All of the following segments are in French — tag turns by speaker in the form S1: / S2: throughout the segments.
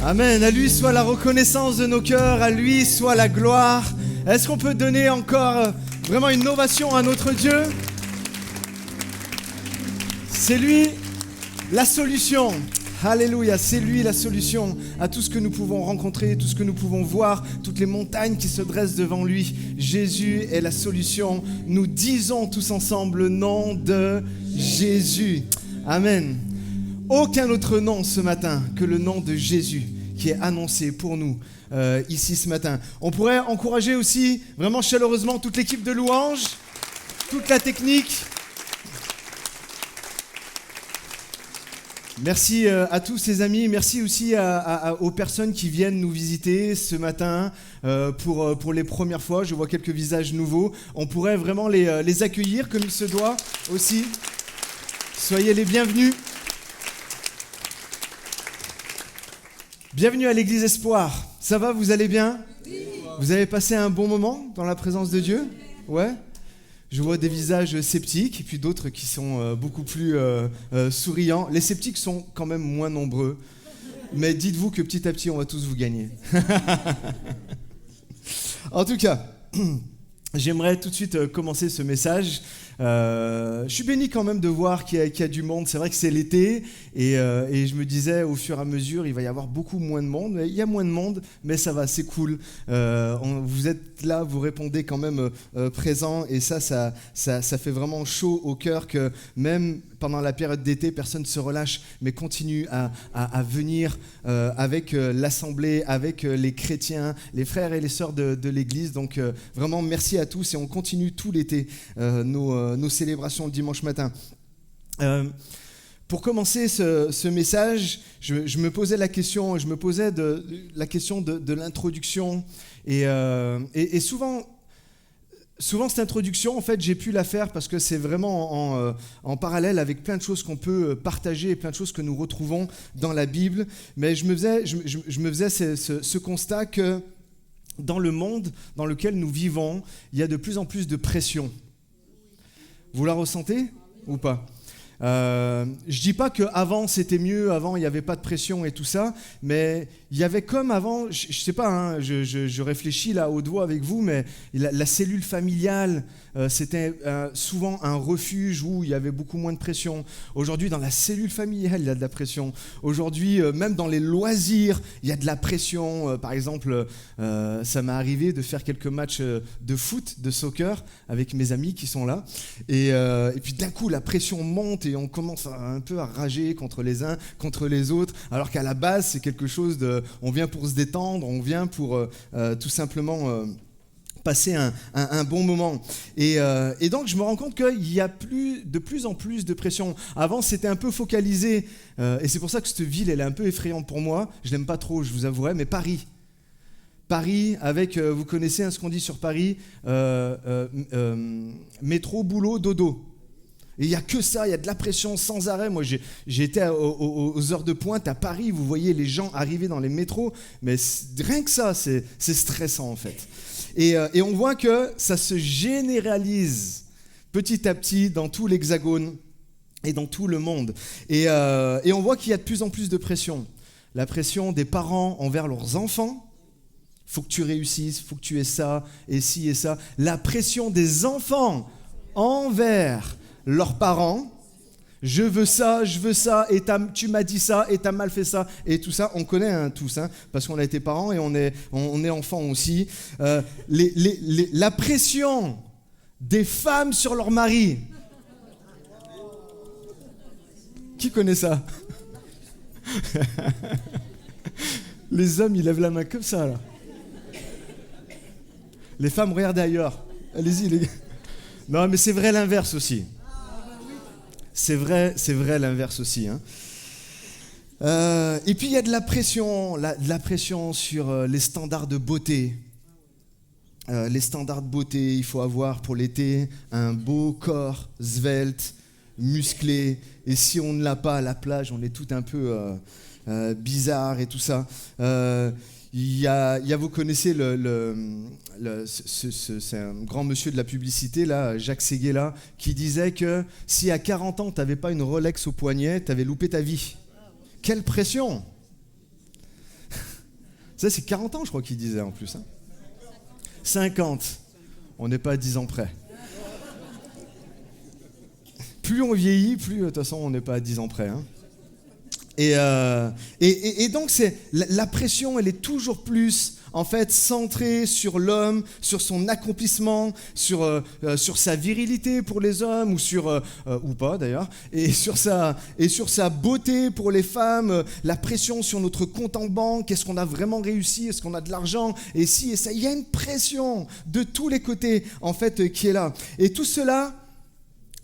S1: Amen. À lui soit la reconnaissance de nos cœurs, à lui soit la gloire. Est-ce qu'on peut donner encore vraiment une ovation à notre Dieu? C'est lui la solution. Alléluia, c'est lui la solution à tout ce que nous pouvons rencontrer, tout ce que nous pouvons voir, toutes les montagnes qui se dressent devant lui. Jésus est la solution. Nous disons tous ensemble le nom de Jésus. Amen. Aucun autre nom ce matin que le nom de Jésus qui est annoncé pour nous ici ce matin. On pourrait encourager aussi vraiment chaleureusement toute l'équipe de louanges, toute la technique. Merci à tous ces amis, merci aussi aux personnes qui viennent nous visiter ce matin pour les premières fois. Je vois quelques visages nouveaux. On pourrait vraiment les accueillir comme il se doit aussi. Soyez les bienvenus. Bienvenue à l'Église Espoir. Ça va, vous allez bien? Oui. Vous avez passé un bon moment dans la présence de Dieu? Ouais. Je vois des visages sceptiques et puis d'autres qui sont beaucoup plus souriants. Les sceptiques sont quand même moins nombreux. Mais dites-vous que petit à petit, on va tous vous gagner. En tout cas, j'aimerais tout de suite commencer ce message. Je suis béni quand même de voir qu'il y a du monde. C'est vrai que c'est l'été et je me disais au fur et à mesure il va y avoir beaucoup moins de monde. Il y a moins de monde, mais ça va, c'est cool. Vous êtes là, vous répondez quand même présent et ça fait vraiment chaud au cœur que même pendant la période d'été, personne ne se relâche, mais continue à venir avec l'Assemblée, avec les chrétiens, les frères et les sœurs de l'Église. Donc vraiment merci à tous et on continue tout l'été nos célébrations le dimanche matin. Pour commencer ce message, je me posais la question de l'introduction et souvent cette introduction, en fait, j'ai pu la faire parce que c'est vraiment en parallèle avec plein de choses qu'on peut partager et plein de choses que nous retrouvons dans la Bible. Mais je me faisais ce constat que dans le monde dans lequel nous vivons, il y a de plus en plus de pression. Vous la ressentez ou pas? Je dis pas qu'avant c'était mieux, avant il n'y avait pas de pression et tout ça, mais il y avait comme avant, je sais pas, hein, je réfléchis là au doigt avec vous, mais la cellule familiale, c'était souvent un refuge où il y avait beaucoup moins de pression. Aujourd'hui, dans la cellule familiale, il y a de la pression. Aujourd'hui, même dans les loisirs, il y a de la pression. Par exemple, ça m'est arrivé de faire quelques matchs de foot, de soccer, avec mes amis qui sont là. Et puis d'un coup, la pression monte et on commence un peu à rager contre les uns, contre les autres, alors qu'à la base, c'est quelque chose on vient pour se détendre, on vient pour tout simplement passer un bon moment. Et donc, je me rends compte qu'il y a de plus en plus de pression. Avant, c'était un peu focalisé, et c'est pour ça que cette ville, elle est un peu effrayante pour moi. Je l'aime pas trop, je vous avouerai, mais Paris, avec, vous connaissez ce qu'on dit sur Paris, métro, boulot, dodo. Et il n'y a que ça, il y a de la pression sans arrêt. Moi, j'ai été aux heures de pointe à Paris, vous voyez les gens arriver dans les métros, mais rien que ça, c'est stressant en fait. Et on voit que ça se généralise petit à petit dans tout l'Hexagone et dans tout le monde. Et on voit qu'il y a de plus en plus de pression. La pression des parents envers leurs enfants. Il faut que tu réussisses, il faut que tu aies ça, et ci et ça. La pression des enfants envers leurs parents, je veux ça, et tu m'as dit ça, et t'as mal fait ça, et tout ça, on connaît tous, parce qu'on a été parents et on est enfants aussi. La pression des femmes sur leur mari. Qui connaît ça? Les hommes, ils lèvent la main comme ça, là. Les femmes, regardez ailleurs. Allez-y, les gars. Non, mais c'est vrai l'inverse aussi. C'est vrai l'inverse aussi. Et puis il y a de la pression sur les standards de beauté. Les standards de beauté, il faut avoir pour l'été un beau corps svelte, musclé. Et si on ne l'a pas à la plage, on est tout un peu bizarre et tout ça. Il y a, vous connaissez c'est un grand monsieur de la publicité, là, Jacques Séguéla, qui disait que si à 40 ans, tu n'avais pas une Rolex au poignet, tu avais loupé ta vie. Quelle pression! Ça, c'est 40 ans, je crois qu'il disait en plus. 50. On n'est pas à 10 ans près. Plus on vieillit, plus, de toute façon, on n'est pas à 10 ans près. Et donc, la pression, elle est toujours plus, en fait, centrée sur l'homme, sur son accomplissement, sur sa virilité pour les hommes, ou pas d'ailleurs, et sur sa beauté pour les femmes, la pression sur notre compte en banque, est-ce qu'on a vraiment réussi, est-ce qu'on a de l'argent, et si, et ça, il y a une pression de tous les côtés, en fait, qui est là. Et tout cela,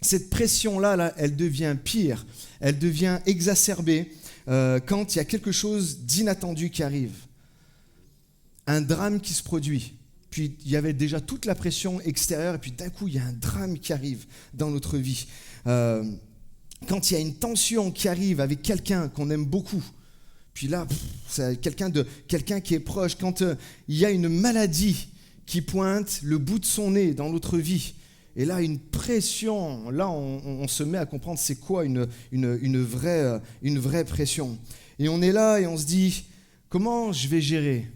S1: cette pression-là, elle devient pire, elle devient exacerbée quand il y a quelque chose d'inattendu qui arrive. Un drame qui se produit. Puis il y avait déjà toute la pression extérieure, et puis d'un coup, il y a un drame qui arrive dans notre vie. Quand il y a une tension qui arrive avec quelqu'un qu'on aime beaucoup, puis là, c'est quelqu'un qui est proche, quand il y a une maladie qui pointe le bout de son nez dans notre vie, et là, une pression, là, on se met à comprendre c'est quoi une vraie pression. Et on est là et on se dit, comment je vais gérer ?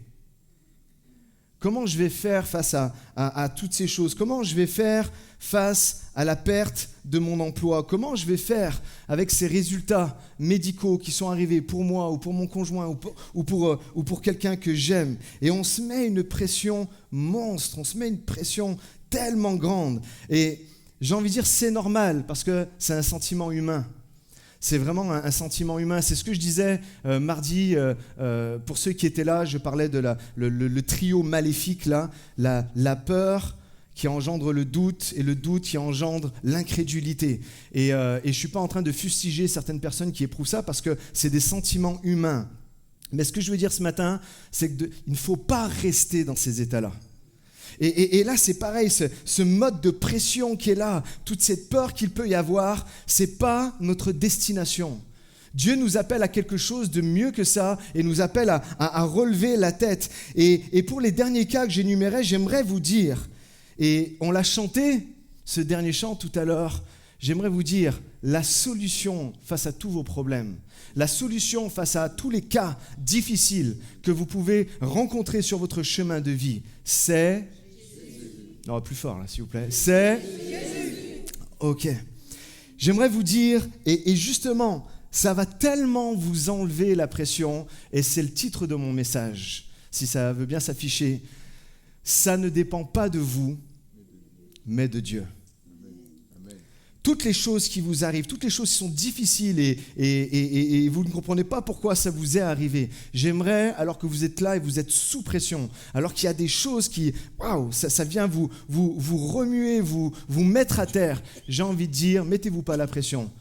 S1: Comment je vais faire face à toutes ces choses ? Comment je vais faire face à la perte de mon emploi ? Comment je vais faire avec ces résultats médicaux qui sont arrivés pour moi ou pour mon conjoint ou pour quelqu'un que j'aime ? Et on se met une pression monstre, on se met une pression tellement grande. Et j'ai envie de dire c'est normal parce que c'est un sentiment humain. C'est vraiment un sentiment humain. C'est ce que je disais mardi, pour ceux qui étaient là, je parlais de le trio maléfique, là, la peur qui engendre le doute et le doute qui engendre l'incrédulité. Et je ne suis pas en train de fustiger certaines personnes qui éprouvent ça parce que c'est des sentiments humains. Mais ce que je veux dire ce matin, c'est qu'il ne faut pas rester dans ces états-là. Et là, c'est pareil, ce mode de pression qui est là, toute cette peur qu'il peut y avoir, ce n'est pas notre destination. Dieu nous appelle à quelque chose de mieux que ça et nous appelle à relever la tête. Et pour les derniers cas que j'énumérais, j'aimerais vous dire, et on l'a chanté, ce dernier chant tout à l'heure, j'aimerais vous dire, la solution face à tous vos problèmes, la solution face à tous les cas difficiles que vous pouvez rencontrer sur votre chemin de vie, c'est... Non, plus fort, là, s'il vous plaît. C'est Jésus. Ok. J'aimerais vous dire, et justement, ça va tellement vous enlever la pression, et c'est le titre de mon message, si ça veut bien s'afficher. Ça ne dépend pas de vous, mais de Dieu. Toutes les choses qui vous arrivent, toutes les choses qui sont difficiles et vous ne comprenez pas pourquoi ça vous est arrivé. J'aimerais, alors que vous êtes là et vous êtes sous pression, alors qu'il y a des choses qui, waouh, ça vient vous remuer, vous mettre à terre, j'ai envie de dire, mettez-vous pas la pression.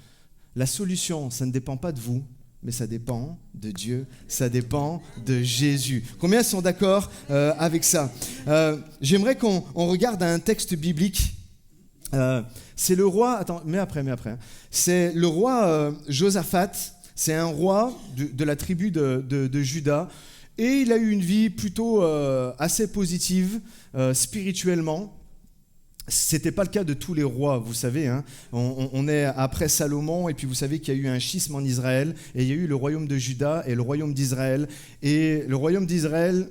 S1: La solution, ça ne dépend pas de vous, mais ça dépend de Dieu, ça dépend de Jésus. Combien sont d'accord avec ça ? J'aimerais qu'on regarde un texte biblique. C'est le roi, mais après. C'est le roi Josaphat, c'est un roi de la tribu de Juda, et il a eu une vie plutôt assez positive spirituellement. C'était pas le cas de tous les rois, vous savez. Hein. On est après Salomon, et puis vous savez qu'il y a eu un schisme en Israël, et il y a eu le royaume de Juda et le royaume d'Israël. Et le royaume d'Israël,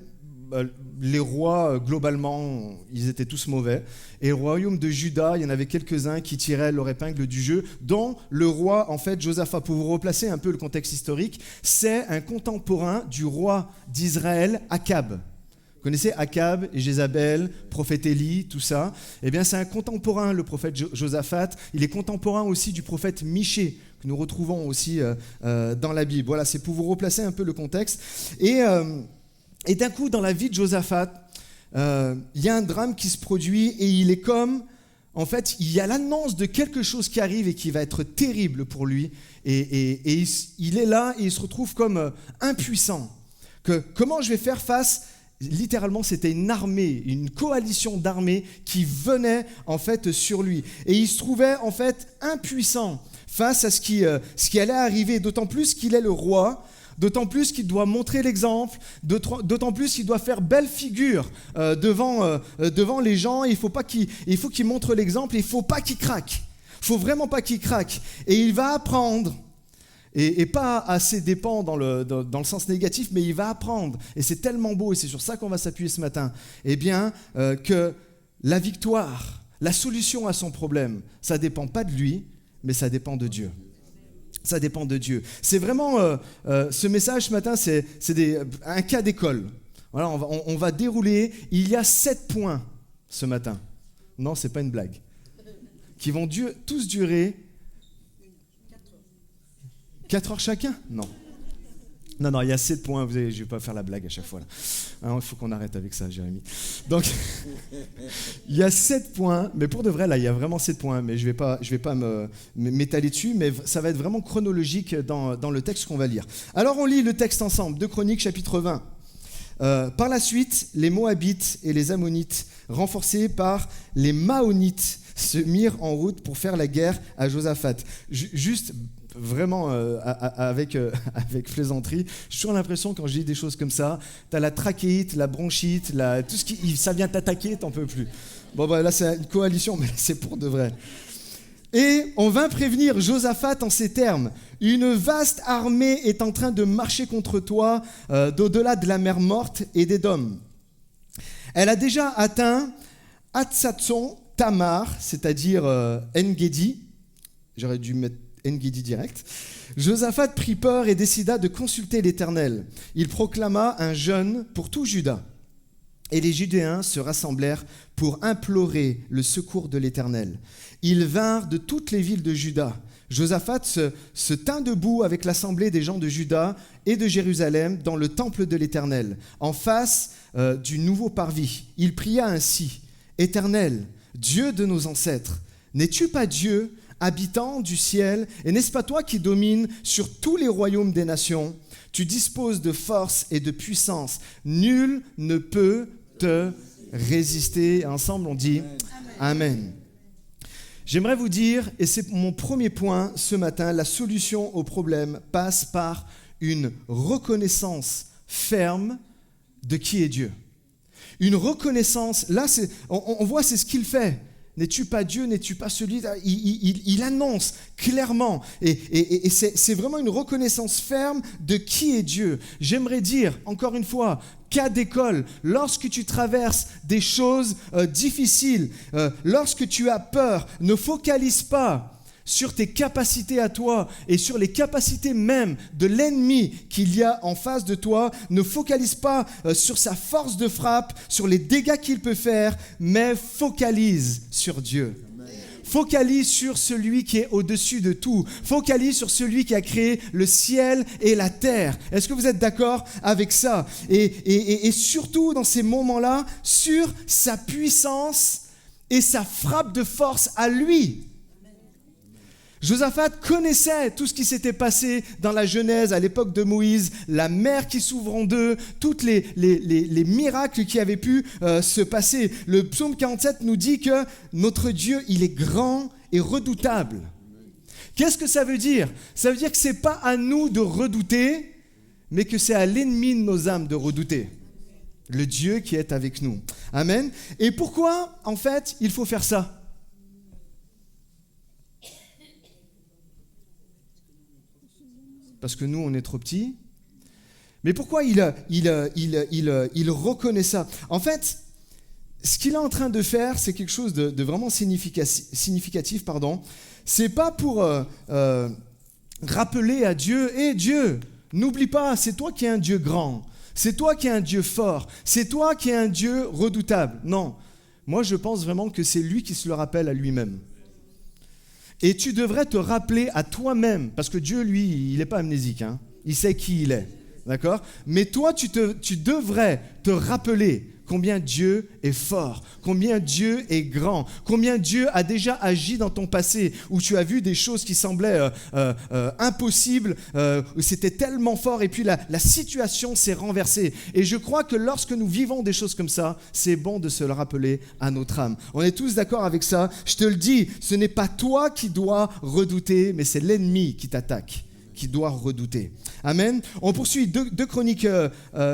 S1: les rois, globalement, ils étaient tous mauvais. Et le royaume de Juda, il y en avait quelques-uns qui tiraient leur épingle du jeu, dont le roi, en fait, Josaphat. Pour vous replacer un peu le contexte historique, c'est un contemporain du roi d'Israël, Akab. Vous connaissez Akab et Jézabel, prophète Élie, tout ça. Eh bien, c'est un contemporain, le prophète Josaphat. Il est contemporain aussi du prophète Michée, que nous retrouvons aussi dans la Bible. Voilà, c'est pour vous replacer un peu le contexte. Et d'un coup, dans la vie de Josaphat, il y a un drame qui se produit et il est comme, en fait, il y a l'annonce de quelque chose qui arrive et qui va être terrible pour lui. Et il est là et il se retrouve comme impuissant. Comment je vais faire face ? Littéralement, c'était une armée, une coalition d'armées qui venait en fait sur lui. Et il se trouvait en fait impuissant face à ce qui allait arriver, d'autant plus qu'il est le roi. D'autant plus qu'il doit montrer l'exemple, d'autant plus qu'il doit faire belle figure devant les gens. Il faut qu'il montre l'exemple et il ne faut pas qu'il craque. Il ne faut vraiment pas qu'il craque. Et il va apprendre et pas assez dépend dans le sens négatif, mais il va apprendre. Et c'est tellement beau, et c'est sur ça qu'on va s'appuyer ce matin, eh bien, que la victoire, la solution à son problème, ça ne dépend pas de lui, mais ça dépend de Dieu. Ça dépend de Dieu. C'est vraiment, ce message ce matin, c'est un cas d'école. Voilà, on va dérouler. Il y a 7 points ce matin. Non, ce n'est pas une blague. Qui vont tous durer 4 heures chacun ? Non. Non, il y a 7 points. Je ne vais pas faire la blague à chaque fois. Il faut qu'on arrête avec ça, Jérémy. Donc, il y a 7 points. Mais pour de vrai, là, il y a vraiment 7 points. Mais je vais pas m'étaler dessus. Mais ça va être vraiment chronologique dans le texte qu'on va lire. Alors, on lit le texte ensemble. 2 Chroniques, chapitre 20. Par la suite, les Moabites et les Ammonites, renforcés par les Maonites, se mirent en route pour faire la guerre à Josaphat. Juste, vraiment, avec plaisanterie, j'ai toujours l'impression, quand je dis des choses comme ça, tu as la trachéite, la bronchite, tout ce qui ça vient t'attaquer, t'en peux plus. Bon, là, c'est une coalition, mais c'est pour de vrai. Et on vint prévenir Josaphat en ces termes. Une vaste armée est en train de marcher contre toi d'au-delà de la mer morte et d'Édom. Elle a déjà atteint Hatsatson Tamar, c'est-à-dire En-Gedi. J'aurais dû mettre En-Gedi direct. Josaphat prit peur et décida de consulter l'Éternel. Il proclama un jeûne pour tout Juda. Et les Judéens se rassemblèrent pour implorer le secours de l'Éternel. Ils vinrent de toutes les villes de Juda. Josaphat se tint debout avec l'assemblée des gens de Juda et de Jérusalem dans le temple de l'Éternel, en face du nouveau parvis. Il pria ainsi : « Éternel, Dieu de nos ancêtres, n'es-tu pas Dieu, habitant du ciel, et n'est-ce pas toi qui domines sur tous les royaumes des nations ? Tu disposes de force et de puissance. Nul ne peut te résister. » Ensemble, on dit Amen. J'aimerais vous dire, et c'est mon premier point ce matin, la solution au problème passe par une reconnaissance ferme de qui est Dieu. Une reconnaissance, là, on voit, c'est ce qu'il fait. N'es-tu pas Dieu, n'es-tu pas celui... Il annonce clairement, et c'est vraiment une reconnaissance ferme de qui est Dieu. J'aimerais dire, encore une fois, cas d'école, lorsque tu traverses des choses difficiles, lorsque tu as peur, ne focalise pas sur tes capacités à toi et sur les capacités même de l'ennemi qu'il y a en face de toi. Ne focalise pas sur sa force de frappe, sur les dégâts qu'il peut faire, mais focalise sur Dieu. Focalise sur celui qui est au-dessus de tout. Focalise sur celui qui a créé le ciel et la terre. Est-ce que vous êtes d'accord avec ça ? Et surtout dans ces moments-là, sur sa puissance et sa frappe de force à lui. Josaphat connaissait tout ce qui s'était passé dans la Genèse à l'époque de Moïse, la mer qui s'ouvre en deux, tous les miracles qui avaient pu se passer. Le psaume 47 nous dit que notre Dieu, il est grand et redoutable. Qu'est-ce que ça veut dire ? Ça veut dire que ce n'est pas à nous de redouter, mais que c'est à l'ennemi de nos âmes de redouter. Le Dieu qui est avec nous. Amen. Et pourquoi, en fait, il faut faire ça ? Parce que nous, on est trop petits. Mais pourquoi il reconnaît ça ? En fait, ce qu'il est en train de faire, c'est quelque chose de vraiment significatif. C'est pas pour rappeler à Dieu, « Hé Dieu, n'oublie pas, c'est toi qui es un Dieu grand, c'est toi qui es un Dieu fort, c'est toi qui es un Dieu redoutable. » Non, moi je pense vraiment que c'est lui qui se le rappelle à lui-même. Et tu devrais te rappeler à toi-même, parce que Dieu, lui, il n'est pas amnésique, hein. Il sait qui il est, d'accord ? Mais toi, tu devrais te rappeler combien Dieu est fort, combien Dieu est grand, combien Dieu a déjà agi dans ton passé, où tu as vu des choses qui semblaient impossibles, où c'était tellement fort, et puis la situation s'est renversée. Et je crois que lorsque nous vivons des choses comme ça, c'est bon de se le rappeler à notre âme. On est tous d'accord avec ça ? Je te le dis, ce n'est pas toi qui dois redouter, mais c'est l'ennemi qui t'attaque, qui doit redouter. Amen. On poursuit 2 Chroniques,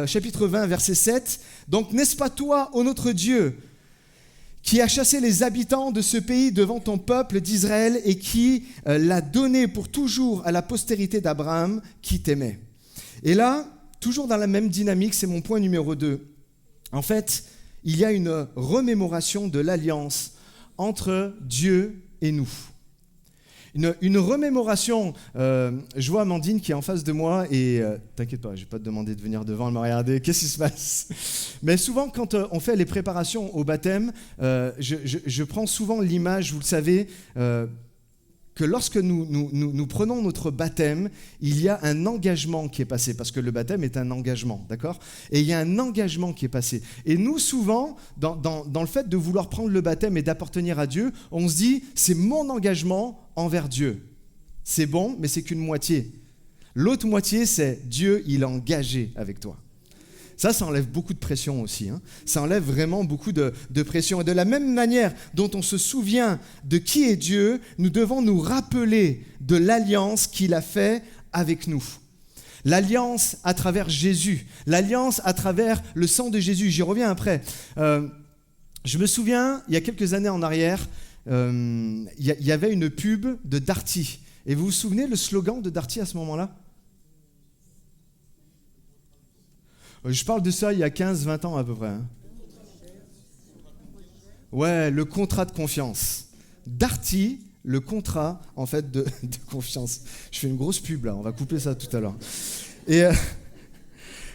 S1: chapitre 20, verset 7. « Donc n'est-ce pas toi, ô notre Dieu, qui a chassé les habitants de ce pays devant ton peuple d'Israël et qui l'a donné pour toujours à la postérité d'Abraham qui t'aimait. Et là, toujours dans la même dynamique, c'est mon point numéro 2. En fait, il y a une remémoration de l'alliance entre Dieu et nous. Une remémoration, je vois Amandine qui est en face de moi et t'inquiète pas, je ne vais pas te demander de venir devant et me regarder, qu'est-ce qui se passe? Mais souvent quand on fait les préparations au baptême, je prends souvent l'image, vous le savez, que lorsque nous prenons notre baptême, il y a un engagement qui est passé, parce que le baptême est un engagement, d'accord? Et il y a un engagement qui est passé. Et nous, souvent, dans le fait de vouloir prendre le baptême et d'appartenir à Dieu, on se dit, c'est mon engagement envers Dieu. C'est bon, mais c'est qu'une moitié. L'autre moitié, c'est Dieu, il est engagé avec toi. Ça enlève beaucoup de pression aussi. Ça enlève vraiment beaucoup de pression. Et de la même manière dont on se souvient de qui est Dieu, nous devons nous rappeler de l'alliance qu'il a faite avec nous. L'alliance à travers Jésus, l'alliance à travers le sang de Jésus. J'y reviens après. Je me souviens, il y a quelques années en arrière, il y avait une pub de Darty. Et vous vous souvenez le slogan de Darty à ce moment-là ? Je parle de ça il y a 15-20 ans à peu près. Ouais, le contrat de confiance. Darty, le contrat en fait de confiance. Je fais une grosse pub là, on va couper ça tout à l'heure. Et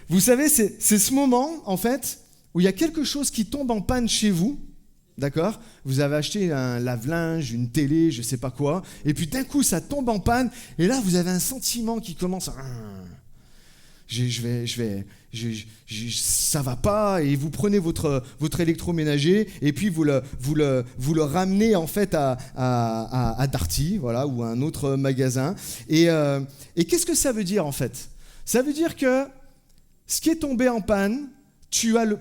S1: vous savez, c'est ce moment en fait où il y a quelque chose qui tombe en panne chez vous, d'accord ? Vous avez acheté un lave-linge, une télé, je sais pas quoi, et puis d'un coup ça tombe en panne, et là vous avez un sentiment qui commence à... ça va pas, et vous prenez votre électroménager et puis vous le ramenez en fait à Darty, voilà, ou à un autre magasin. Et qu'est-ce que ça veut dire en fait ? Ça veut dire que ce qui est tombé en panne,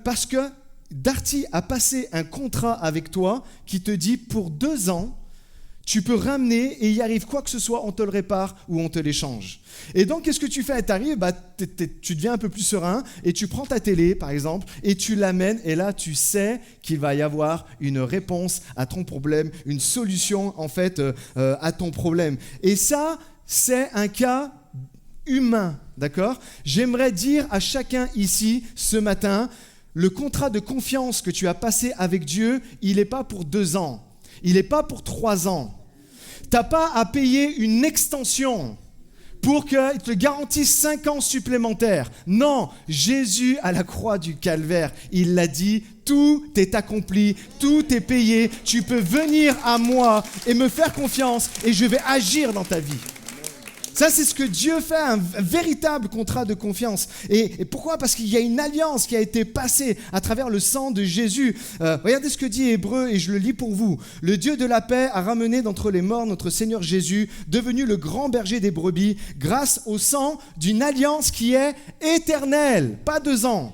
S1: parce que Darty a passé un contrat avec toi qui te dit pour 2 ans, tu peux ramener et il y arrive quoi que ce soit, on te le répare ou on te l'échange. Et donc, qu'est-ce que tu fais ? Tu arrives, tu deviens un peu plus serein et tu prends ta télé, par exemple, et tu l'amènes. Et là, tu sais qu'il va y avoir une réponse à ton problème, une solution, en fait, à ton problème. Et ça, c'est un cas humain, d'accord ? J'aimerais dire à chacun ici, ce matin, le contrat de confiance que tu as passé avec Dieu, il n'est pas pour 2 ans. Il n'est pas pour 3 ans. Tu n'as pas à payer une extension pour qu'il te garantisse 5 ans supplémentaires. Non, Jésus à la croix du Calvaire, il l'a dit, tout est accompli, tout est payé. Tu peux venir à moi et me faire confiance et je vais agir dans ta vie. Ça, c'est ce que Dieu fait, un véritable contrat de confiance. Et pourquoi ? Parce qu'il y a une alliance qui a été passée à travers le sang de Jésus. Regardez ce que dit Hébreu, et je le lis pour vous. Le Dieu de la paix a ramené d'entre les morts notre Seigneur Jésus, devenu le grand berger des brebis, grâce au sang d'une alliance qui est éternelle, pas 2 ans.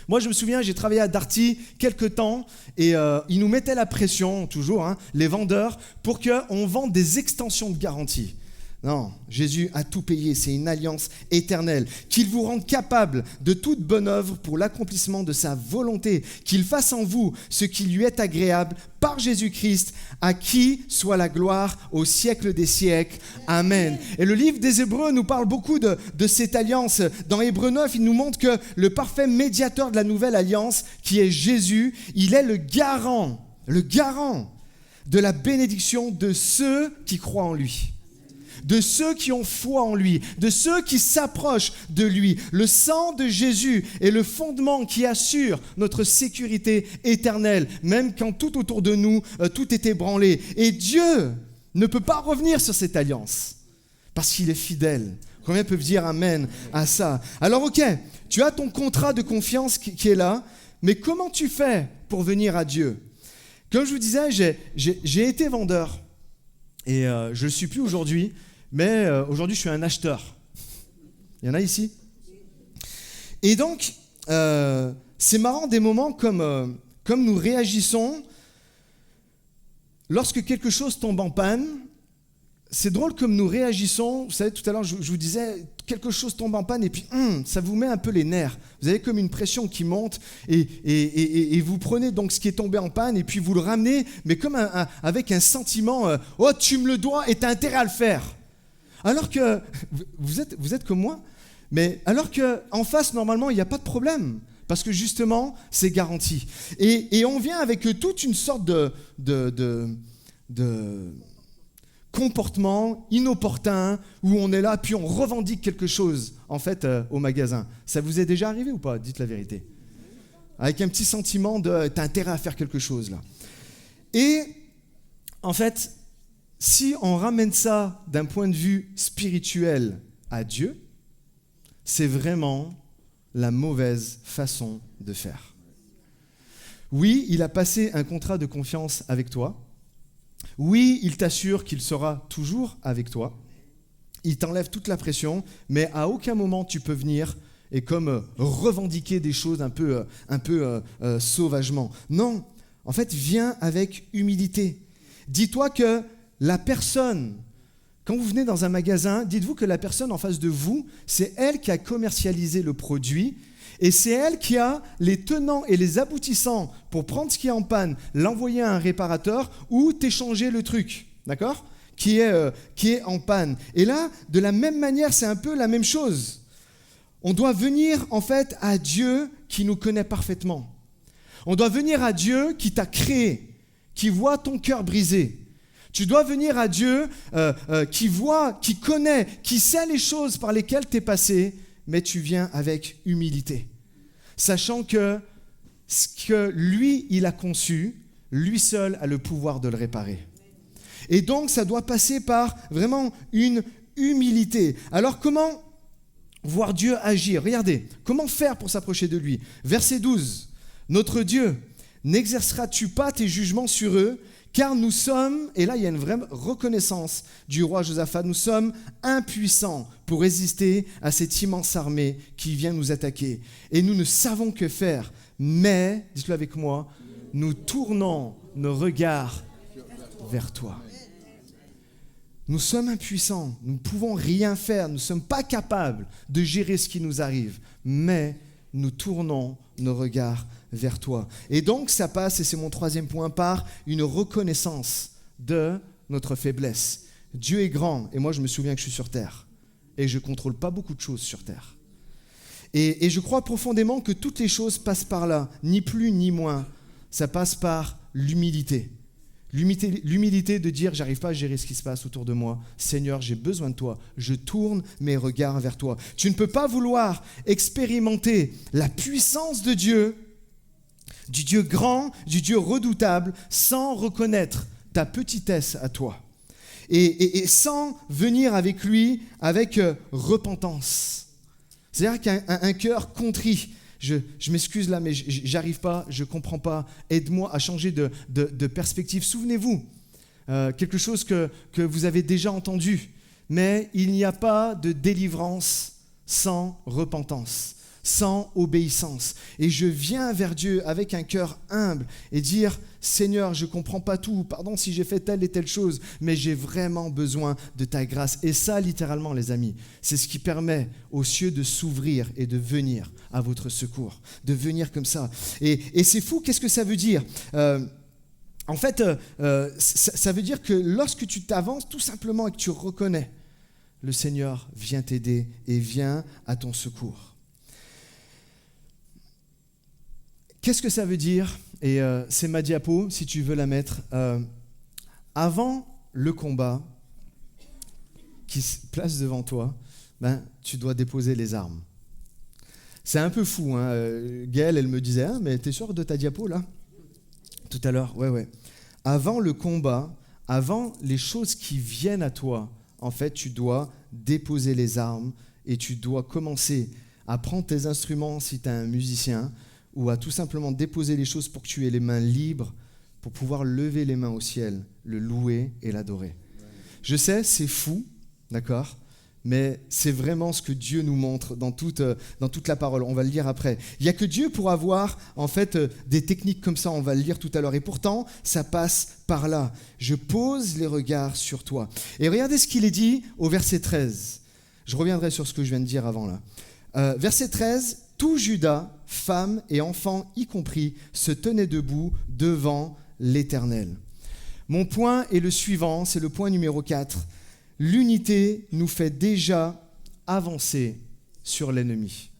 S1: Moi, je me souviens, j'ai travaillé à Darty quelques temps et ils nous mettaient la pression, toujours, les vendeurs, pour qu'on vende des extensions de garantie. Non, Jésus a tout payé, c'est une alliance éternelle. Qu'il vous rende capable de toute bonne œuvre pour l'accomplissement de sa volonté. Qu'il fasse en vous ce qui lui est agréable par Jésus-Christ, à qui soit la gloire au siècle des siècles. Amen. Et le livre des Hébreux nous parle beaucoup de cette alliance. Dans Hébreux 9, il nous montre que le parfait médiateur de la nouvelle alliance, qui est Jésus, il est le garant de la bénédiction de ceux qui croient en lui. De ceux qui ont foi en lui, de ceux qui s'approchent de lui. Le sang de Jésus est le fondement qui assure notre sécurité éternelle, même quand tout autour de nous, tout est ébranlé. Et Dieu ne peut pas revenir sur cette alliance, parce qu'il est fidèle. Combien peuvent dire amen à ça ? Alors ok, tu as ton contrat de confiance qui est là, mais comment tu fais pour venir à Dieu ? Comme je vous disais, j'ai été vendeur, et je ne le suis plus aujourd'hui, mais aujourd'hui, je suis un acheteur. Il y en a ici ? Et donc, c'est marrant des moments comme nous réagissons lorsque quelque chose tombe en panne. c'est drôle comme nous réagissons. Vous savez, tout à l'heure, je vous disais, quelque chose tombe en panne et puis ça vous met un peu les nerfs. Vous avez comme une pression qui monte et vous prenez donc ce qui est tombé en panne et puis vous le ramenez, mais comme avec un sentiment « Oh, tu me le dois et tu as intérêt à le faire ». Alors que, vous êtes comme moi, mais alors qu'en face, normalement, il n'y a pas de problème. Parce que justement, c'est garanti. Et on vient avec toute une sorte de comportement inopportun où on est là, puis on revendique quelque chose, en fait, au magasin. Ça vous est déjà arrivé ou pas? Dites la vérité. Avec un petit sentiment de « t'as intérêt à faire quelque chose, là ». Et, en fait, si on ramène ça d'un point de vue spirituel à Dieu, c'est vraiment la mauvaise façon de faire. Oui, il a passé un contrat de confiance avec toi. Oui, il t'assure qu'il sera toujours avec toi. Il t'enlève toute la pression, mais à aucun moment tu peux venir et comme revendiquer des choses un peu sauvagement. Non, en fait, viens avec humilité. Dis-toi que la personne, quand vous venez dans un magasin, dites-vous que la personne en face de vous, c'est elle qui a commercialisé le produit et c'est elle qui a les tenants et les aboutissants pour prendre ce qui est en panne, l'envoyer à un réparateur ou t'échanger le truc, d'accord ? Qui est en panne. Et là, de la même manière, c'est un peu la même chose. On doit venir en fait à Dieu qui nous connaît parfaitement. On doit venir à Dieu qui t'a créé, qui voit ton cœur brisé. Tu dois venir à Dieu qui voit, qui connaît, qui sait les choses par lesquelles tu es passé, mais tu viens avec humilité, sachant que ce que lui, il a conçu, lui seul a le pouvoir de le réparer. Et donc, ça doit passer par vraiment une humilité. Alors, comment voir Dieu agir? Regardez, comment faire pour s'approcher de lui? Verset 12, « Notre Dieu, n'exerceras-tu pas tes jugements sur eux ? Car nous sommes, et là il y a une vraie reconnaissance du roi Josaphat, nous sommes impuissants pour résister à cette immense armée qui vient nous attaquer. Et nous ne savons que faire, mais, dites-le avec moi, nous tournons nos regards vers toi. » Nous sommes impuissants, nous ne pouvons rien faire, nous ne sommes pas capables de gérer ce qui nous arrive, mais nous tournons nos regards vers toi. Et donc ça passe, et c'est mon troisième point, par une reconnaissance de notre faiblesse. Dieu est grand, et moi je me souviens que je suis sur terre, et je ne contrôle pas beaucoup de choses sur terre. Et je crois profondément que toutes les choses passent par là, ni plus ni moins. Ça passe par l'humilité. L'humilité de dire, j'arrive pas à gérer ce qui se passe autour de moi. Seigneur, j'ai besoin de toi. Je tourne mes regards vers toi. Tu ne peux pas vouloir expérimenter la puissance de Dieu, du Dieu grand, du Dieu redoutable, sans reconnaître ta petitesse à toi. Et sans venir avec lui avec repentance. C'est-à-dire qu'un cœur contrit. Je m'excuse là, mais j'arrive pas, je comprends pas. Aide-moi à changer de perspective. Souvenez-vous, quelque chose que vous avez déjà entendu, mais il n'y a pas de délivrance sans repentance, sans obéissance. Et je viens vers Dieu avec un cœur humble et dire, Seigneur, je ne comprends pas tout, pardon si j'ai fait telle et telle chose, mais j'ai vraiment besoin de ta grâce. Et ça, littéralement, les amis, c'est ce qui permet aux cieux de s'ouvrir et de venir à votre secours, de venir comme ça. Et c'est fou, qu'est-ce que ça veut dire ? En fait, ça veut dire que lorsque tu t'avances, tout simplement, et que tu reconnais, le Seigneur vient t'aider et vient à ton secours. Qu'est-ce que ça veut dire ? Et c'est ma diapo, si tu veux la mettre. Avant le combat qui se place devant toi, tu dois déposer les armes. C'est un peu fou, hein. Gaëlle, elle me disait, mais t'es sûr de ta diapo là ? Tout à l'heure, ouais. Avant le combat, avant les choses qui viennent à toi, en fait, tu dois déposer les armes et tu dois commencer à prendre tes instruments si tu es un musicien, ou à tout simplement déposer les choses pour que tu aies les mains libres, pour pouvoir lever les mains au ciel, le louer et l'adorer. Je sais, c'est fou, d'accord ? mais c'est vraiment ce que Dieu nous montre dans toute la parole. On va le lire après. Il n'y a que Dieu pour avoir en fait des techniques comme ça, on va le lire tout à l'heure. Et pourtant, ça passe par là. Je pose les regards sur toi. Et regardez ce qu'il est dit au verset 13. Je reviendrai sur ce que je viens de dire avant là. Verset 13, « Tout Juda, femmes et enfants y compris, se tenait debout devant l'Éternel. » Mon point est le suivant, c'est le point numéro 4. L'unité nous fait déjà avancer sur l'ennemi.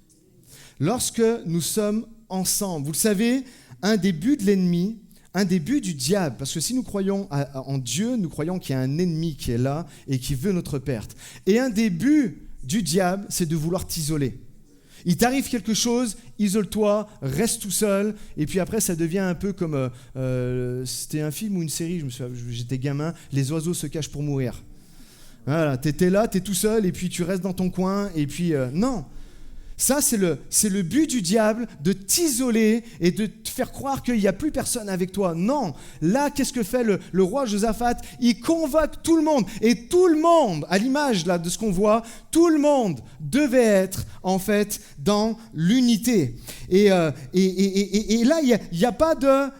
S1: Lorsque nous sommes ensemble, vous le savez, un des buts de l'ennemi, un des buts du diable, parce que si nous croyons en Dieu, nous croyons qu'il y a un ennemi qui est là et qui veut notre perte. Et un des buts du diable, c'est de vouloir t'isoler. Il t'arrive quelque chose, isole-toi, reste tout seul, et puis après ça devient un peu comme, c'était un film ou une série, j'étais gamin, les oiseaux se cachent pour mourir. Voilà, t'étais là, t'es tout seul, et puis tu restes dans ton coin, et puis non. Ça, c'est le but du diable, de t'isoler et de te faire croire qu'il n'y a plus personne avec toi. Non, là, qu'est-ce que fait le roi Josaphat? Il convoque tout le monde. Et tout le monde, à l'image là, de ce qu'on voit, tout le monde devait être, en fait, dans l'unité. Et là, il n'y a pas de...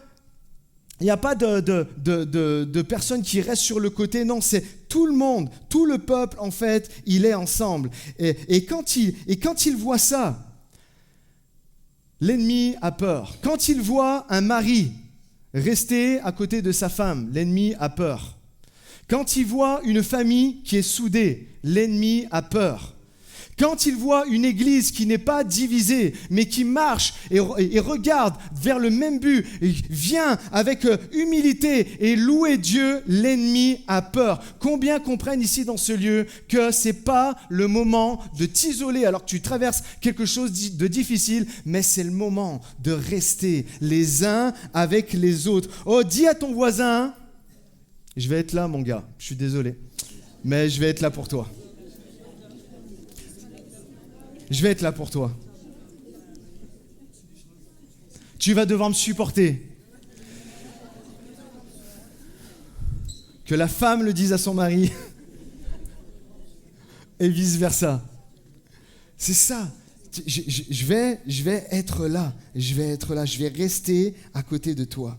S1: Il n'y a pas de personnes qui restent sur le côté, non, c'est tout le monde, tout le peuple, en fait, il est ensemble. Et quand il voit ça, l'ennemi a peur. Quand il voit un mari rester à côté de sa femme, l'ennemi a peur. Quand il voit une famille qui est soudée, l'ennemi a peur. Quand il voit une église qui n'est pas divisée, mais qui marche et regarde vers le même but, vient avec humilité et louer Dieu, l'ennemi a peur. Combien comprennent ici dans ce lieu que ce n'est pas le moment de t'isoler alors que tu traverses quelque chose de difficile, mais c'est le moment de rester les uns avec les autres. Oh, dis à ton voisin, je vais être là mon gars, je suis désolé, mais je vais être là pour toi. Je vais être là pour toi. Tu vas devoir me supporter. Que la femme le dise à son mari et vice-versa. C'est ça. Je vais être là. Je vais être là. Je vais rester à côté de toi.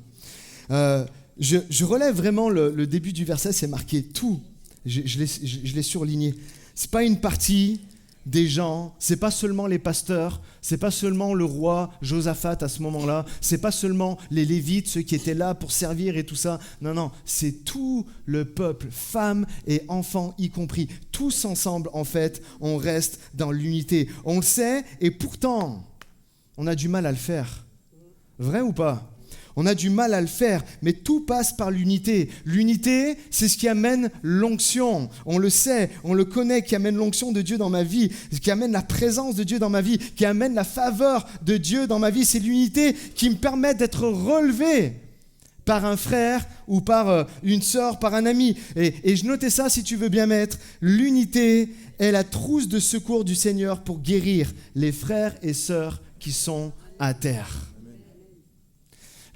S1: Je relève vraiment le début du verset. C'est marqué tout. Je l'ai surligné. Ce n'est pas une partie des gens, c'est pas seulement les pasteurs, c'est pas seulement le roi Josaphat à ce moment-là, c'est pas seulement les Lévites, ceux qui étaient là pour servir et tout ça. Non, c'est tout le peuple, femmes et enfants y compris. Tous ensemble, en fait, on reste dans l'unité. On le sait et pourtant, on a du mal à le faire. Vrai ou pas ? On a du mal à le faire, mais tout passe par l'unité. L'unité, c'est ce qui amène l'onction. On le sait, on le connaît, qui amène l'onction de Dieu dans ma vie, qui amène la présence de Dieu dans ma vie, qui amène la faveur de Dieu dans ma vie. C'est l'unité qui me permet d'être relevé par un frère ou par une sœur, par un ami. Et je notais ça, si tu veux bien mettre, l'unité est la trousse de secours du Seigneur pour guérir les frères et sœurs qui sont à terre.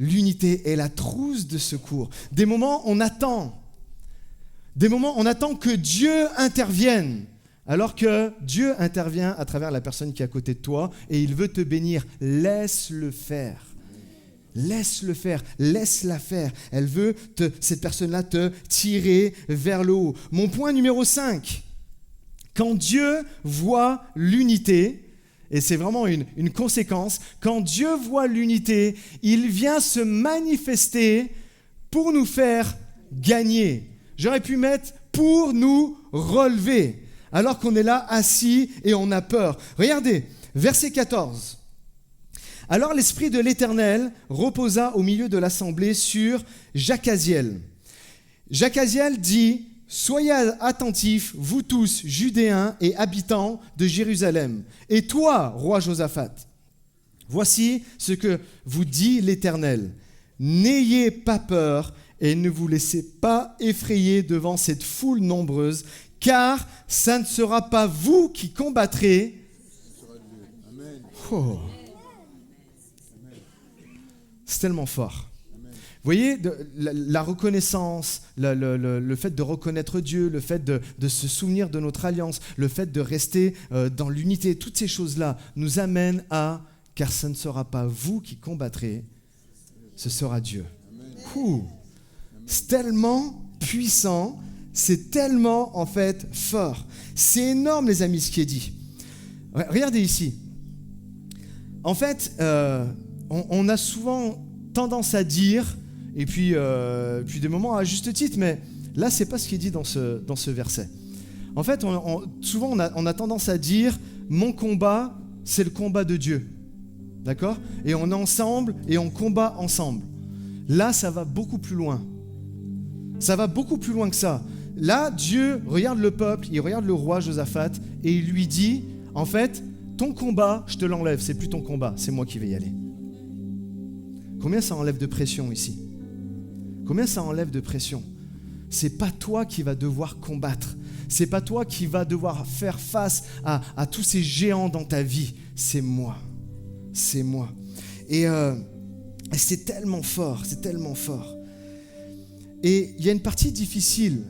S1: L'unité est la trousse de secours. Des moments, on attend. Des moments, on attend que Dieu intervienne. Alors que Dieu intervient à travers la personne qui est à côté de toi et il veut te bénir. Laisse-le faire. Laisse-le faire. Laisse-la faire. Elle veut, cette personne-là, te tirer vers le haut. Mon point numéro 5. Quand Dieu voit l'unité, et c'est vraiment une conséquence. Quand Dieu voit l'unité, il vient se manifester pour nous faire gagner. J'aurais pu mettre pour nous relever, alors qu'on est là assis et on a peur. Regardez, verset 14. Alors l'Esprit de l'Éternel reposa au milieu de l'assemblée sur Jacaziel. Jacaziel dit: soyez attentifs, vous tous, Judéens et habitants de Jérusalem. Et toi, roi Josaphat, voici ce que vous dit l'Éternel. N'ayez pas peur et ne vous laissez pas effrayer devant cette foule nombreuse, car ça ne sera pas vous qui combattrez. Oh. C'est tellement fort. voyez, la reconnaissance, le fait de reconnaître Dieu, le fait de se souvenir de notre alliance, le fait de rester dans l'unité, toutes ces choses-là nous amènent à « car ce ne sera pas vous qui combattrez, ce sera Dieu ». C'est tellement puissant, c'est tellement en fait fort. C'est énorme les amis ce qui est dit. Regardez ici. En fait, on a souvent tendance à dire, et puis des moments à juste titre, mais là c'est pas ce qui est dit dans ce verset. En fait, souvent on a tendance à dire mon combat c'est le combat de Dieu, d'accord ? Et on est ensemble et on combat ensemble. Là ça va beaucoup plus loin. Ça va beaucoup plus loin que ça. Là Dieu regarde le peuple, il regarde le roi Josaphat et il lui dit en fait ton combat je te l'enlève, c'est plus ton combat, c'est moi qui vais y aller. Combien ça enlève de pression ici ? Combien ça enlève de pression ? C'est pas toi qui vas devoir combattre. C'est pas toi qui vas devoir faire face à tous ces géants dans ta vie. C'est moi. C'est moi. Et c'est tellement fort, c'est tellement fort. Et il y a une partie difficile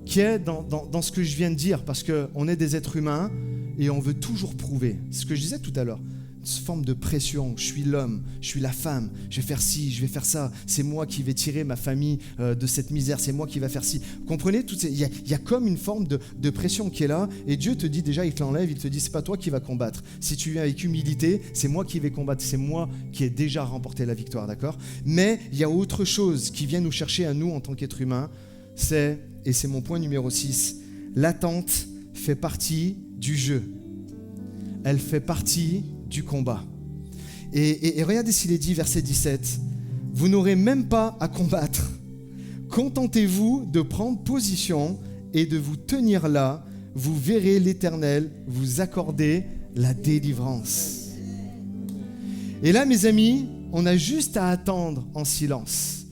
S1: qui est dans ce que je viens de dire, parce qu'on est des êtres humains et on veut toujours prouver. C'est ce que je disais tout à l'heure. Une forme de pression, je suis l'homme, je suis la femme, je vais faire ci, je vais faire ça, c'est moi qui vais tirer ma famille de cette misère, c'est moi qui va faire ci. Vous comprenez ? Il y a comme une forme de pression qui est là, et Dieu te dit déjà, il te l'enlève, il te dit, c'est pas toi qui vas combattre. Si tu viens avec humilité, c'est moi qui vais combattre, c'est moi qui ai déjà remporté la victoire, d'accord ? Mais il y a autre chose qui vient nous chercher à nous en tant qu'êtres humains, et c'est mon point numéro 6, l'attente fait partie du jeu. Elle fait partie du combat. Et regardez s'il est dit, verset 17, « Vous n'aurez même pas à combattre. Contentez-vous de prendre position et de vous tenir là. Vous verrez l'Éternel vous accorder la délivrance. » Et là, mes amis, on a juste à attendre en silence.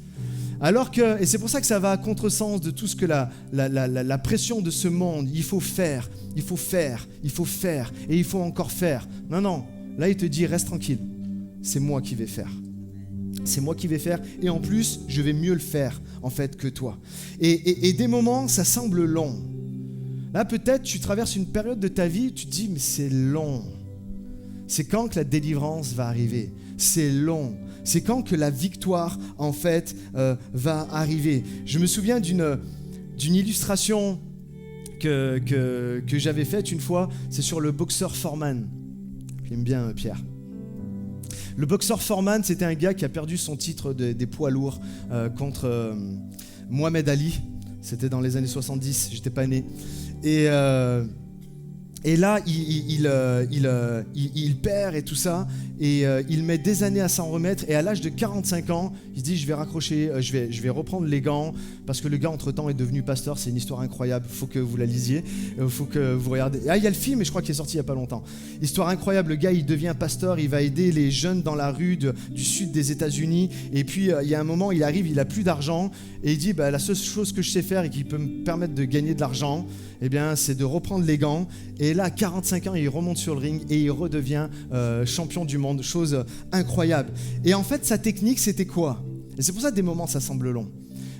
S1: Alors que, et c'est pour ça que ça va à contresens de tout ce que la pression de ce monde, il faut faire, il faut faire, il faut faire, et il faut encore faire. Non, là il te dit, reste tranquille, c'est moi qui vais faire. C'est moi qui vais faire, et en plus, je vais mieux le faire, en fait, que toi. Et des moments, ça semble long. Là, peut-être, tu traverses une période de ta vie, tu te dis, mais c'est long. C'est quand que la délivrance va arriver ? C'est long. C'est quand que la victoire, en fait, va arriver. Je me souviens d'une illustration que j'avais faite une fois. C'est sur le boxeur Foreman. J'aime bien Pierre. Le boxeur Foreman, c'était un gars qui a perdu son titre des poids lourds contre Mohamed Ali. C'était dans les années 70, j'étais pas né. Et là, il perd et tout ça, et il met des années à s'en remettre, et à l'âge de 45 ans, il se dit, je vais raccrocher, je vais reprendre les gants, parce que le gars, entre-temps, est devenu pasteur, c'est une histoire incroyable, il faut que vous la lisiez, il faut que vous regardiez. Ah, il y a le film, et je crois qu'il est sorti il n'y a pas longtemps. Histoire incroyable, le gars, il devient pasteur, il va aider les jeunes dans la rue du sud des États-Unis, et puis il y a un moment, il arrive, il n'a plus d'argent, et il dit, la seule chose que je sais faire et qui peut me permettre de gagner de l'argent, eh bien, c'est de reprendre les gants. Et là, à 45 ans, il remonte sur le ring et il redevient champion du monde. Chose incroyable. Et en fait, sa technique, c'était quoi ? Et c'est pour ça que des moments, ça semble long.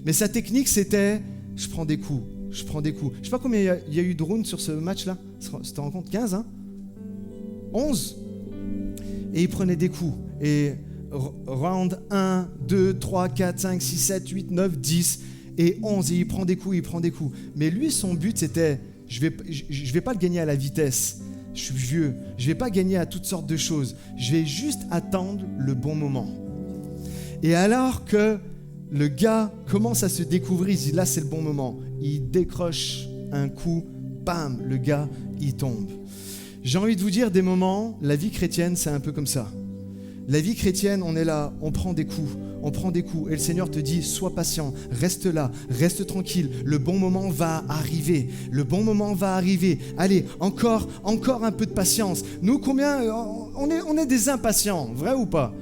S1: Mais sa technique, c'était je prends des coups, je prends des coups. Je sais pas combien il y a eu de rounds sur ce match-là. Tu te rends compte ? 15, hein ? 11 ? Et il prenait des coups. Et round 1, 2, 3, 4, 5, 6, 7, 8, 9, 10... et 11, et il prend des coups, Mais lui, son but, c'était, je vais pas le gagner à la vitesse, je suis vieux, je vais pas gagner à toutes sortes de choses, je vais juste attendre le bon moment. Et alors que le gars commence à se découvrir, il dit, là, c'est le bon moment. Il décroche un coup, bam, le gars, il tombe. J'ai envie de vous dire, des moments, la vie chrétienne, c'est un peu comme ça. La vie chrétienne, on est là, on prend des coups, et le Seigneur te dit, sois patient, reste là, reste tranquille, le bon moment va arriver, allez, encore un peu de patience. Nous, combien, on est des impatients, vrai ou pas ?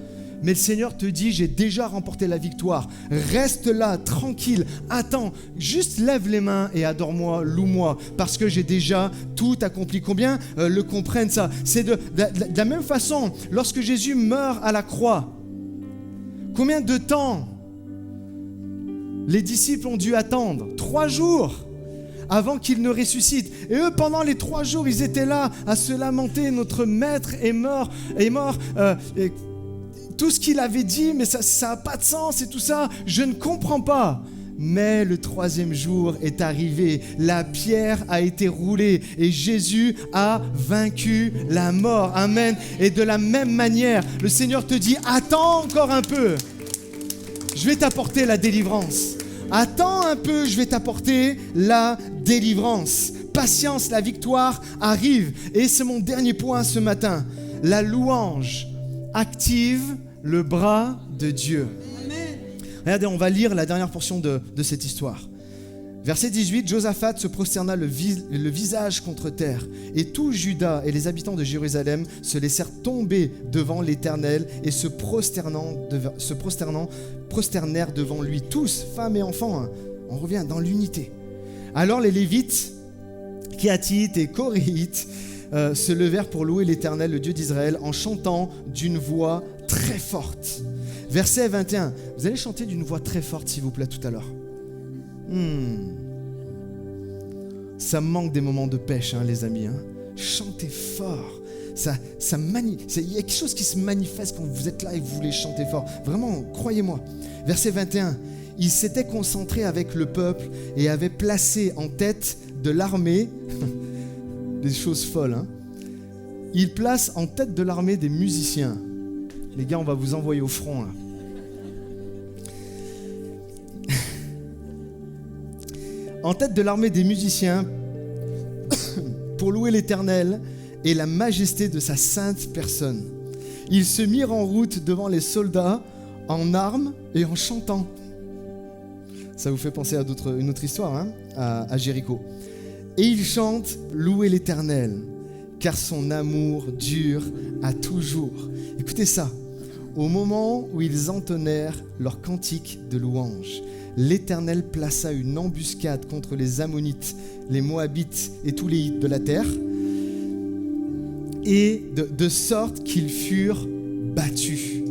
S1: Mais le Seigneur te dit, j'ai déjà remporté la victoire, reste là, tranquille, attends, juste lève les mains et adore-moi, loue-moi, parce que j'ai déjà tout accompli. Combien le comprennent ça ? C'est de la même façon, lorsque Jésus meurt à la croix, combien de temps Les disciples ont dû attendre 3 jours avant qu'il ne ressuscite. Et eux, pendant les 3 jours, ils étaient là à se lamenter. Notre maître est mort. Et tout ce qu'il avait dit, mais ça n'a pas de sens et tout ça, je ne comprends pas. Mais le 3e jour est arrivé, la pierre a été roulée et Jésus a vaincu la mort. Amen. Et de la même manière, le Seigneur te dit, attends encore un peu, je vais t'apporter la délivrance. Attends un peu, je vais t'apporter la délivrance. Patience, la victoire arrive. Et c'est mon dernier point ce matin. La louange active le bras de Dieu. Amen. Regardez, on va lire la dernière portion de cette histoire. Verset 18, Josaphat se prosterna le visage contre terre, et tout Juda et les habitants de Jérusalem se laissèrent tomber devant l'Éternel et se prosternèrent devant lui, tous, femmes et enfants. Hein. On revient dans l'unité. Alors les Lévites, Kéatites et Koréites se levèrent pour louer l'Éternel, le Dieu d'Israël, en chantant d'une voix très forte. Verset 21, vous allez chanter d'une voix très forte, s'il vous plaît, tout à l'heure. Ça me manque des moments de pêche, hein, les amis. Hein. Chantez fort. Il y a quelque chose qui se manifeste quand vous êtes là et que vous voulez chanter fort. Vraiment, croyez-moi. Verset 21. Il s'était concentré avec le peuple et avait placé en tête de l'armée, des choses folles, hein. Il place en tête de l'armée des musiciens. Les gars, on va vous envoyer au front, là. En tête de l'armée des musiciens pour louer l'Éternel et la majesté de sa sainte personne. Ils se mirent en route devant les soldats en armes et en chantant. Ça vous fait penser à une autre histoire, hein, à Jéricho. Et ils chantent « Louez l'Éternel, car son amour dure à toujours. » Écoutez ça. Au moment où ils entonnèrent leur cantique de louange, l'Éternel plaça une embuscade contre les Ammonites, les Moabites et tous les Hittes de la terre, et de sorte qu'ils furent battus.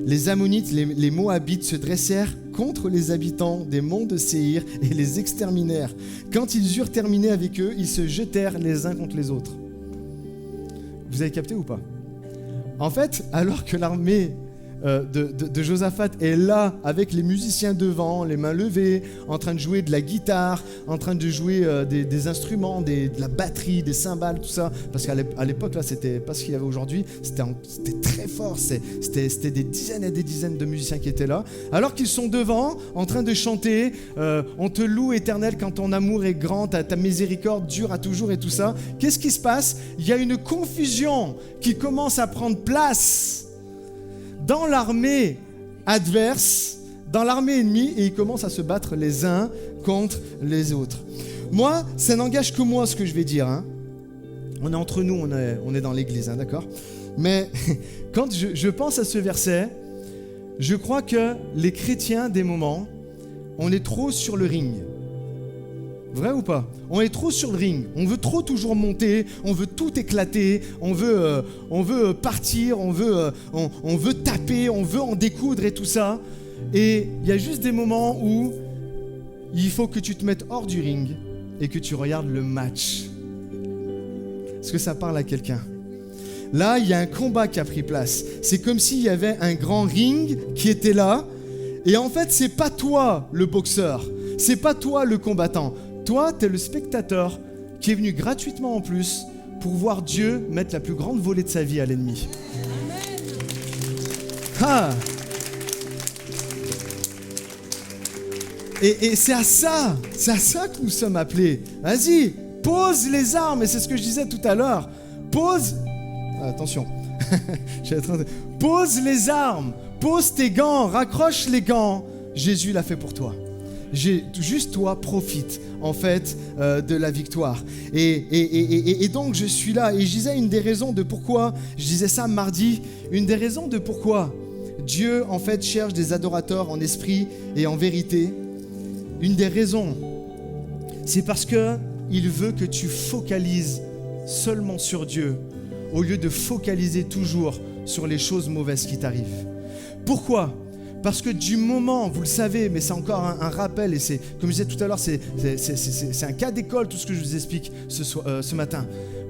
S1: Les Ammonites, les Moabites se dressèrent contre les habitants des monts de Séhir et les exterminèrent. Quand ils eurent terminé avec eux, ils se jetèrent les uns contre les autres. Vous avez capté ou pas ? En fait, alors que l'armée de Josaphat est là avec les musiciens devant, les mains levées, en train de jouer de la guitare, en train de jouer des instruments, de la batterie, des cymbales, tout ça, parce qu'à l'époque là, c'était pas ce qu'il y avait aujourd'hui, c'était très fort, c'était des dizaines et des dizaines de musiciens qui étaient là, alors qu'ils sont devant, en train de chanter, on te loue Éternel quand ton amour est grand, ta miséricorde dure à toujours et tout ça. Qu'est-ce qui se passe ? Il y a une confusion qui commence à prendre place dans l'armée adverse, dans l'armée ennemie, et ils commencent à se battre les uns contre les autres. Moi, ça n'engage que moi ce que je vais dire. Hein. On est entre nous, on est dans l'église, hein, d'accord ? Mais quand je pense à ce verset, je crois que les chrétiens, des moments, on est trop sur le ring. Vrai ou pas ? On est trop sur le ring, on veut trop toujours monter, on veut tout éclater, on veut partir, on veut taper, on veut en découdre et tout ça. Et il y a juste des moments où il faut que tu te mettes hors du ring et que tu regardes le match. Est-ce que ça parle à quelqu'un ? Là, il y a un combat qui a pris place. C'est comme s'il y avait un grand ring qui était là. Et en fait, c'est pas toi le boxeur, c'est pas toi le combattant. Toi, tu es le spectateur qui est venu gratuitement en plus pour voir Dieu mettre la plus grande volée de sa vie à l'ennemi. Ah. Et c'est à ça que nous sommes appelés. Vas-y, pose les armes, et c'est ce que je disais tout à l'heure. Pose, attention, pose les armes, pose tes gants, raccroche les gants. Jésus l'a fait pour toi. Juste toi, profite en fait de la victoire. Et donc je suis là, et je disais une des raisons de pourquoi, je disais ça mardi, une des raisons de pourquoi Dieu en fait cherche des adorateurs en esprit et en vérité. Une des raisons, c'est parce qu'il veut que tu focalises seulement sur Dieu au lieu de focaliser toujours sur les choses mauvaises qui t'arrivent. Pourquoi ? Parce que du moment, vous le savez, mais c'est encore un rappel, et c'est, comme je disais tout à l'heure, c'est un cas d'école, tout ce que je vous explique ce matin.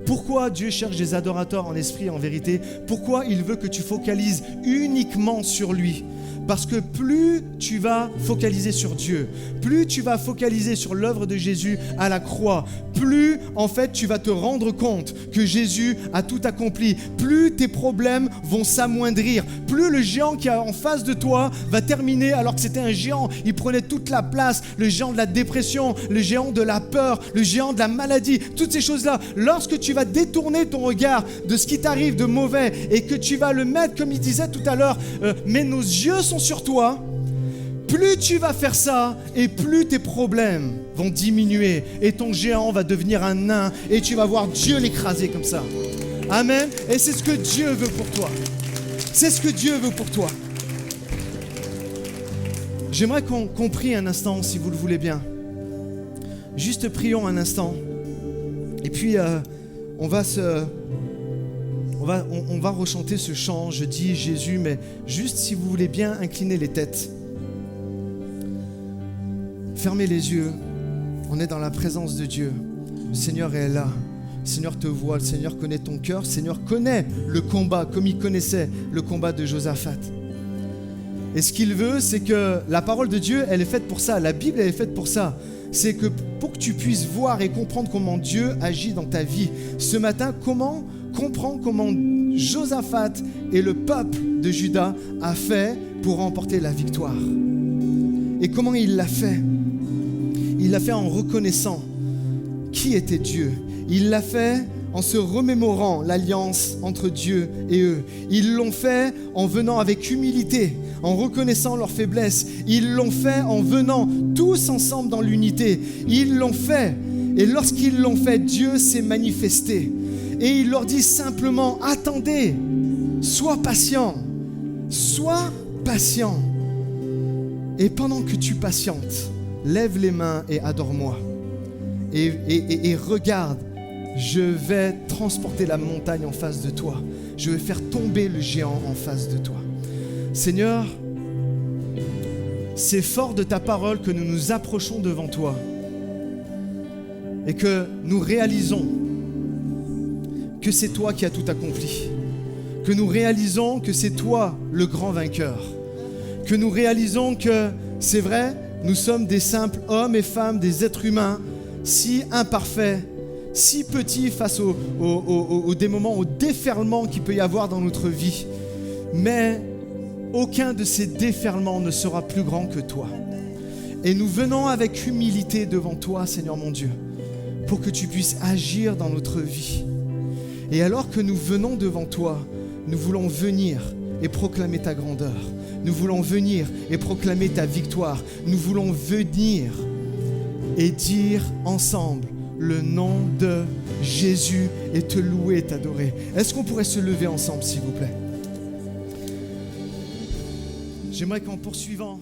S1: Pourquoi Dieu cherche des adorateurs en esprit et en vérité? Pourquoi il veut que tu focalises uniquement sur lui? Parce que plus tu vas focaliser sur Dieu, plus tu vas focaliser sur l'œuvre de Jésus à la croix, plus en fait tu vas te rendre compte que Jésus a tout accompli, plus tes problèmes vont s'amoindrir, plus le géant qui est en face de toi va terminer alors que c'était un géant, il prenait toute la place, le géant de la dépression, le géant de la peur, le géant de la maladie, toutes ces choses-là. Lorsque tu vas détourner ton regard de ce qui t'arrive de mauvais et que tu vas le mettre, comme il disait tout à l'heure, mais nos yeux sont sur toi, plus tu vas faire ça et plus tes problèmes vont diminuer et ton géant va devenir un nain et tu vas voir Dieu l'écraser comme ça. Amen. Et c'est ce que Dieu veut pour toi. C'est ce que Dieu veut pour toi. J'aimerais qu'on prie un instant, si vous le voulez bien. Juste prions un instant. Et puis on va rechanter ce chant, je dis Jésus, mais juste si vous voulez bien incliner les têtes. Fermez les yeux, on est dans la présence de Dieu. Le Seigneur est là, le Seigneur te voit, le Seigneur connaît ton cœur, le Seigneur connaît le combat comme il connaissait le combat de Josaphat. Et ce qu'il veut, c'est que la parole de Dieu, elle est faite pour ça, la Bible, elle est faite pour ça. C'est que pour que tu puisses voir et comprendre comment Dieu agit dans ta vie. Ce matin, comprends comment Josaphat et le peuple de Juda a fait pour remporter la victoire. Et comment il l'a fait? Il l'a fait en reconnaissant qui était Dieu. Il l'a fait en se remémorant l'alliance entre Dieu et eux. Ils l'ont fait en venant avec humilité, en reconnaissant leurs faiblesses. Ils l'ont fait en venant tous ensemble dans l'unité. Ils l'ont fait. Et lorsqu'ils l'ont fait, Dieu s'est manifesté. Et il leur dit simplement, attendez, sois patient. Sois patient. Et pendant que tu patientes, lève les mains et adore-moi. Et regarde, je vais transporter la montagne en face de toi. Je vais faire tomber le géant en face de toi. Seigneur, c'est fort de ta parole que nous nous approchons devant toi et que nous réalisons que c'est toi qui as tout accompli, que nous réalisons que c'est toi le grand vainqueur, que nous réalisons que c'est vrai, nous sommes des simples hommes et femmes, des êtres humains si imparfaits, si petits face des moments, au déferlement qu'il peut y avoir dans notre vie. Mais aucun de ces déferlements ne sera plus grand que toi. Et nous venons avec humilité devant toi, Seigneur mon Dieu, pour que tu puisses agir dans notre vie. Et alors que nous venons devant toi, nous voulons venir et proclamer ta grandeur. Nous voulons venir et proclamer ta victoire. Nous voulons venir et dire ensemble le nom de Jésus et te louer et t'adorer. Est-ce qu'on pourrait se lever ensemble, s'il vous plaît? J'aimerais qu'en poursuivant